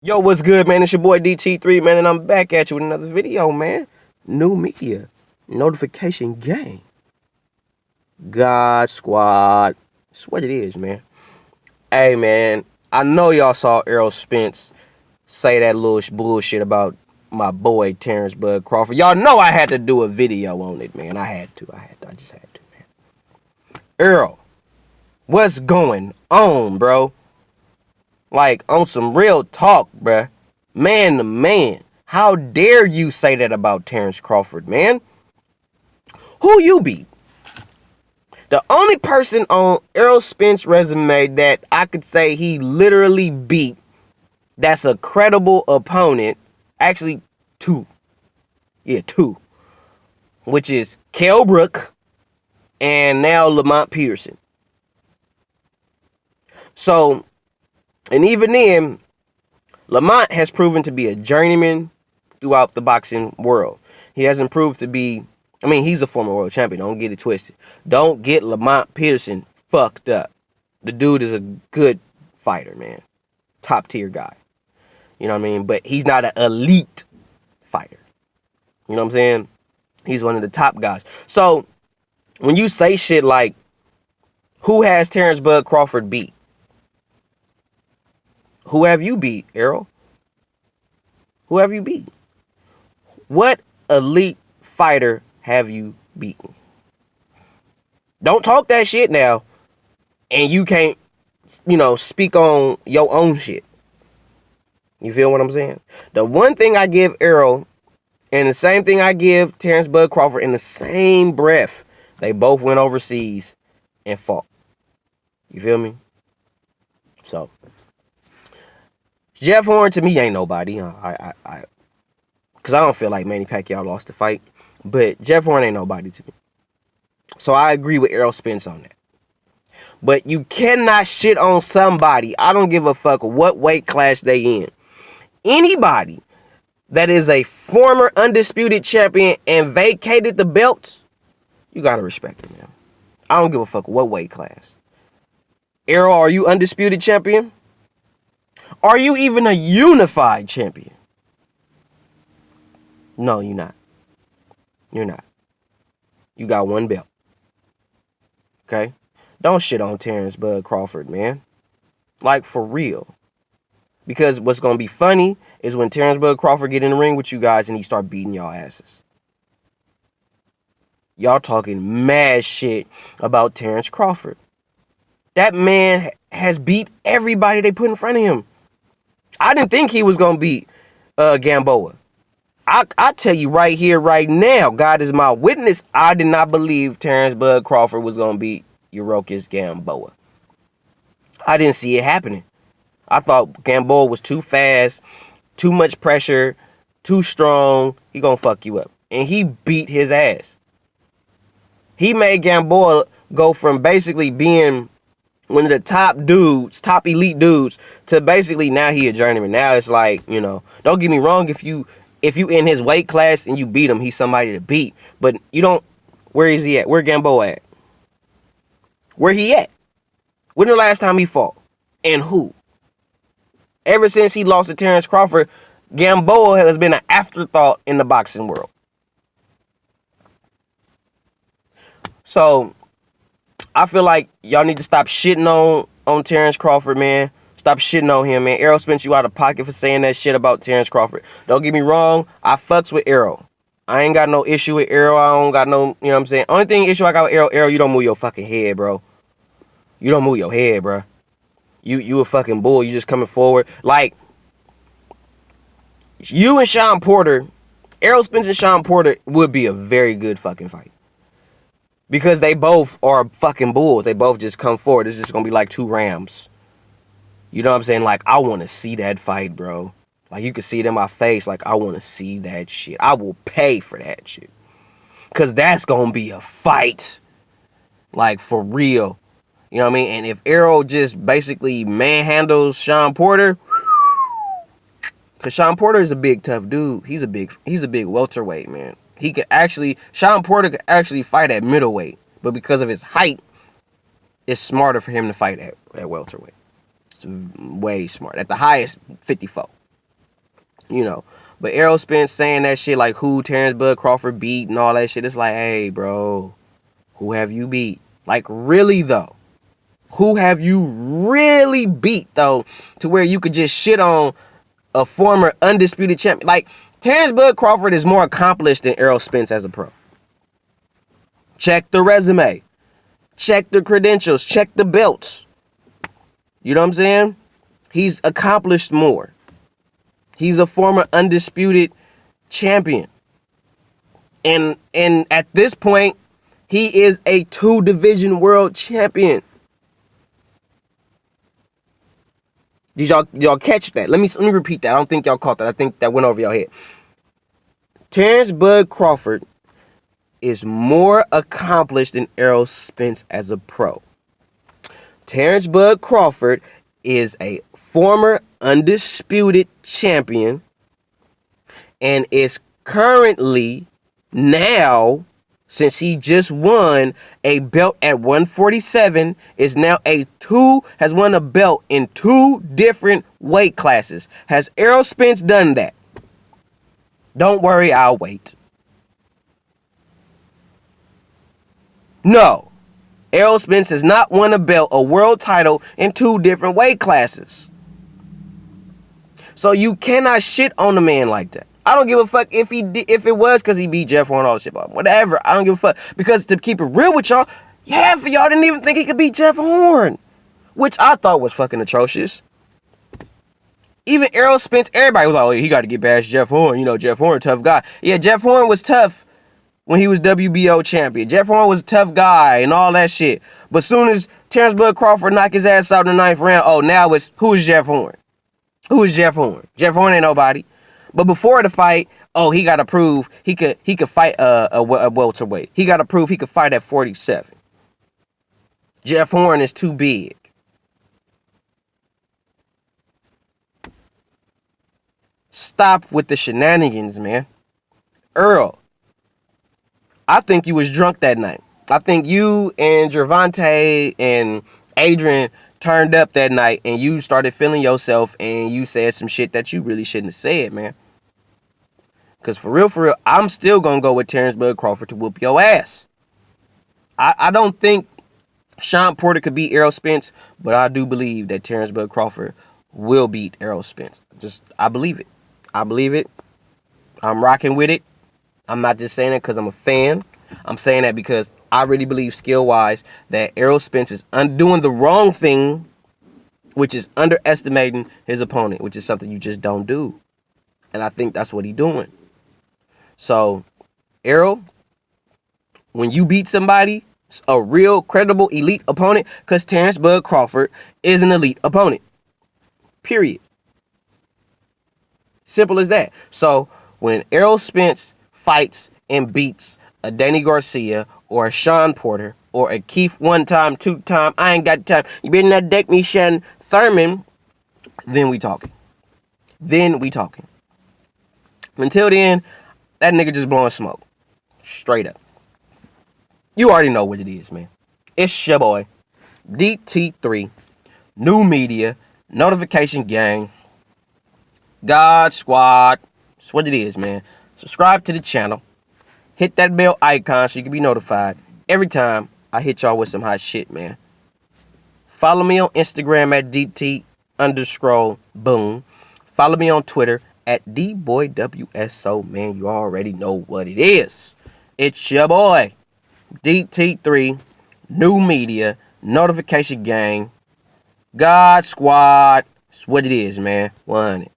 Yo, what's good, man? It's your boy DT3, man, and I'm back at you with another video, man. New media, notification gang, God Squad. That's what it is, man. Hey, man, I know y'all saw Errol Spence say that little bullshit about my boy Terrence Bud Crawford. Y'all know I had to do a video on it, man. I just had to, man. Errol, what's going on, bro? Like, on some real talk, bruh. Man to man. How dare you say that about Terrence Crawford, man? Who you beat? The only person on Errol Spence resume that I could say he literally beat that's a credible opponent, actually two. Yeah, two. Which is Kell Brook and now Lamont Peterson. So, and even then, Lamont has proven to be a journeyman throughout the boxing world. He hasn't proved to be, he's a former world champion. Don't get it twisted. Don't get Lamont Peterson fucked up. The dude is a good fighter, man. Top tier guy. You know what I mean? But he's not an elite fighter. You know what I'm saying? He's one of the top guys. So, when you say shit like, who has Terrence Bud Crawford beat? Who have you beat, Errol? Who have you beat? What elite fighter have you beaten? Don't talk that shit now, and you can't, speak on your own shit. You feel what I'm saying? The one thing I give Errol, and the same thing I give Terrence Bud Crawford in the same breath, they both went overseas and fought. You feel me? So, Jeff Horn to me ain't nobody. Because I don't feel like Manny Pacquiao lost the fight. But Jeff Horn ain't nobody to me. So I agree with Errol Spence on that. But you cannot shit on somebody. I don't give a fuck what weight class they in. Anybody that is a former undisputed champion and vacated the belts, you gotta respect it, man. I don't give a fuck what weight class. Errol, are you undisputed champion? Are you even a unified champion? No, you're not. You're not. You got one belt. Okay? Don't shit on Terrence Bud Crawford, man. Like, for real. Because what's going to be funny is when Terrence Bud Crawford get in the ring with you guys and he start beating y'all asses. Y'all talking mad shit about Terrence Crawford. That man has beat everybody they put in front of him. I didn't think he was going to beat Gamboa. I tell you right here, right now, God is my witness, I did not believe Terrence Bud Crawford was going to beat Yurokis Gamboa. I didn't see it happening. I thought Gamboa was too fast, too much pressure, too strong. He going to fuck you up. And he beat his ass. He made Gamboa go from basically being one of the top dudes, top elite dudes, to basically now he a journeyman. Now it's like, don't get me wrong, if you in his weight class and you beat him, he's somebody to beat. But you don't, where is he at? Where Gamboa at? Where he at? When the last time he fought? And who? Ever since he lost to Terrence Crawford, Gamboa has been an afterthought in the boxing world. So, I feel like y'all need to stop shitting on Terrence Crawford, man. Stop shitting on him, man. Errol Spence you out of pocket for saying that shit about Terrence Crawford. Don't get me wrong. I fucks with Errol. I ain't got no issue with Errol. I don't got no, you know what I'm saying? Only thing issue I got with Errol, you don't move your fucking head, bro. You don't move your head, bro. You a fucking bull. You just coming forward. Like, you and Sean Porter, Errol Spence and Sean Porter would be a very good fucking fight. Because they both are fucking bulls. They both just come forward. It's just going to be like two rams. You know what I'm saying? Like, I want to see that fight, bro. Like, you can see it in my face. Like, I want to see that shit. I will pay for that shit. Because that's going to be a fight. Like, for real. You know what I mean? And if Errol just basically manhandles Sean Porter, because Sean Porter is a big, tough dude. He's a big welterweight, man. Sean Porter could actually fight at middleweight. But because of his height, it's smarter for him to fight at welterweight. It's way smart. At the highest, 54. you know. But Errol Spence saying that shit like who Terrence Bud Crawford beat and all that shit. It's like, hey, bro, who have you beat? Like, really, though? Who have you really beat, though, to where you could just shit on a former undisputed champion? Like, Terrence Bud Crawford is more accomplished than Errol Spence as a pro. Check the resume. Check the credentials. Check the belts. You know what I'm saying? He's accomplished more. He's a former undisputed champion. And at this point, he is a 2-division world champion. Did y'all catch that? Let me repeat that. I don't think y'all caught that. I think that went over your head. Terrence Bud Crawford is more accomplished than Errol Spence as a pro. Terrence Bud Crawford is a former undisputed champion and is currently now, since he just won a belt at 147, is now has won a belt in 2 different weight classes. Has Errol Spence done that? Don't worry, I'll wait. No. Errol Spence has not won a world title in 2 different weight classes. So you cannot shit on a man like that. I don't give a fuck if it was because he beat Jeff Horn and all the shit. Whatever. I don't give a fuck. Because to keep it real with y'all, half of y'all didn't even think he could beat Jeff Horn. Which I thought was fucking atrocious. Even Errol Spence, everybody was like, oh, he got to get past Jeff Horn. You know, Jeff Horn, tough guy. Yeah, Jeff Horn was tough when he was WBO champion. Jeff Horn was a tough guy and all that shit. But soon as Terrence Bud Crawford knocked his ass out in the 9th round, oh, now it's, who is Jeff Horn? Who is Jeff Horn? Jeff Horn ain't nobody. But before the fight, oh, he got to prove he could fight a welterweight. He got to prove he could fight at 47. Jeff Horn is too big. Stop with the shenanigans, man. Errol, I think you was drunk that night. I think you and Gervonta and Adrian turned up that night and you started feeling yourself and you said some shit that you really shouldn't have said, man. Because for real, I'm still going to go with Terrence Bud Crawford to whoop your ass. I don't think Sean Porter could beat Errol Spence, but I do believe that Terrence Bud Crawford will beat Errol Spence. I believe it. I believe it. I'm rocking with it. I'm not just saying it because I'm a fan. I'm saying that because I really believe skill-wise that Errol Spence is doing the wrong thing, which is underestimating his opponent, which is something you just don't do. And I think that's what he's doing. So, Errol, when you beat somebody, a real credible elite opponent, because Terrence Bud Crawford is an elite opponent. Period. Simple as that. So, when Errol Spence fights and beats a Danny Garcia or a Sean Porter or a Keith 1-time, 2-time, I ain't got time, you better not deck me, Shannon Thurman, then we talking. Until then, that nigga just blowing smoke. Straight up. You already know what it is, man. It's your boy, DT3, New Media, Notification Gang, God Squad. That's what it is, man. Subscribe to the channel. Hit that bell icon so you can be notified every time I hit y'all with some hot shit, man. Follow me on Instagram at DT_boom. Follow me on Twitter at DBoyWSO, man. You already know what it is. It's your boy, DT3, New Media, Notification Gang, God Squad. That's what it is, man. 100.